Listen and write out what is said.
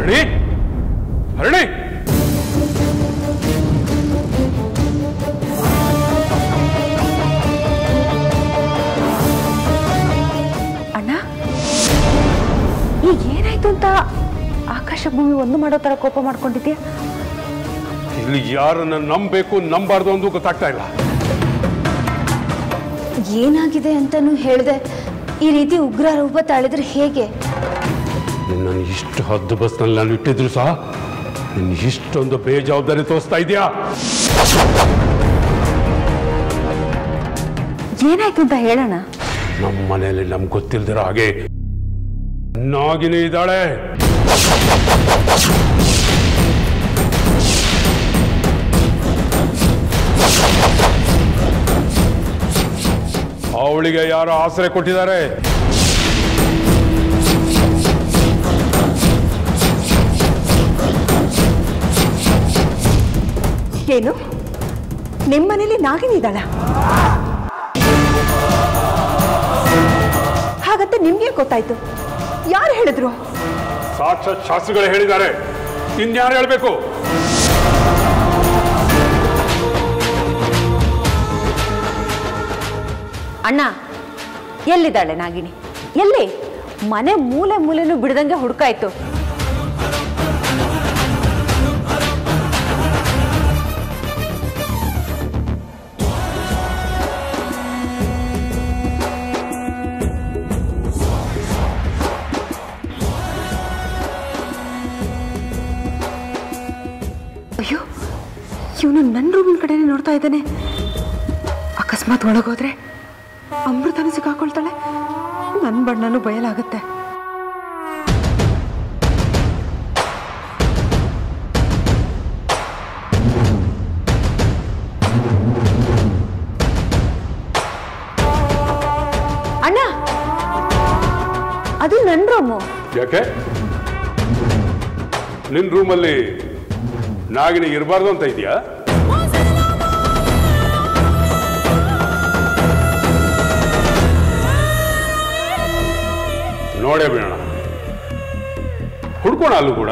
ಹರಣಿ ಹರಣಿ ಅಣ್ಣ ಈಗ ಏನಾಯ್ತು ಅಂತ ಆಕಾಶ ಭೂಮಿ ಒಂದು ಮಾಡೋ ತರ ಕೋಪ ಮಾಡ್ಕೊಂಡಿದ್ಯಾ? ಇಲ್ಲಿ ಯಾರನ್ನ ನಂಬಬೇಕು ನಂಬಾರ್ದು ಅಂತ ಗೊತ್ತಾಗ್ತಾ ಇಲ್ಲ. ಏನಾಗಿದೆ ಅಂತಾನು ಹೇಳ್ದೆ ಈ ರೀತಿ ಉಗ್ರ ರೂಪ ತಾಳಿದ್ರೆ ಹೇಗೆ? ನಾನು ಇಷ್ಟು ಹದ್ದು ಬಸ್ನಲ್ಲಿ ನಾನು ಇಟ್ಟಿದ್ರು ಸಹ ನಿನ್ನ ಇಷ್ಟೊಂದು ಬೇಜವಾಬ್ದಾರಿ ತೋರಿಸ್ತಾ ಇದೆಯಾ? ಏನಾಯ್ತು ಅಂತ ಹೇಳೋಣ. ನಮ್ಮ ಮನೆಯಲ್ಲಿ ನಮ್ಗೆ ಗೊತ್ತಿಲ್ದಿರೋ ಹಾಗೆ ನಾಗಿನಿ ಇದ್ದಾಳೆ. ಅವಳಿಗೆ ಯಾರೋ ಆಸರೆ ಕೊಟ್ಟಿದ್ದಾರೆ. ಏನು ನಿಮ್ಮನೇಲಿ ನಾಗಿನಿ ಇದ್ದಾಳ? ಹಾಗಂತ ನಿಮ್ಗೆ ಗೊತ್ತಾಯ್ತು? ಯಾರು ಹೇಳಿದ್ರು? ಸಾಕ್ಷಾತ್ ಶಾಸ್ತ್ರಿಗಳು ಹೇಳಿದ್ದಾರೆ. ಇನ್ಯಾರು ಹೇಳ್ಬೇಕು? ಅಣ್ಣ ಎಲ್ಲಿದ್ದಾಳೆ ನಾಗಿನಿ? ಎಲ್ಲಿ? ಮನೆ ಮೂಲೆ ಮೂಲೆನೂ ಬಿಡದಂಗೆ ಹುಡುಕಾಯ್ತು. ಅಯ್ಯೋ, ಇವನು ನನ್ನ ರೂಮಿನ ಕಡೆನೇ ನೋಡ್ತಾ ಇದ್ದಾನೆ. ಅಕಸ್ಮಾತ್ ಒಳಗೋದ್ರೆ ಅಮೃತನ ಸಿಕ್ಕಾಕೊಳ್ತಾಳೆ. ನನ್ನ ಬಣ್ಣನೂ ಬಯಲಾಗುತ್ತೆ. ಅಣ್ಣ, ಅದು ನನ್ನ ರೂಮು. ಯಾಕೆ ನಿನ್ನ ರೂಮಲ್ಲಿ ನಾಗಿನಿ ಇರಬಾರ್ದು ಅಂತ ಇದೆಯಾ? ನೋಡೇ ಬಿಡೋಣ, ಹುಡ್ಕೋಣ ಅಲ್ಲೂ ಕೂಡ.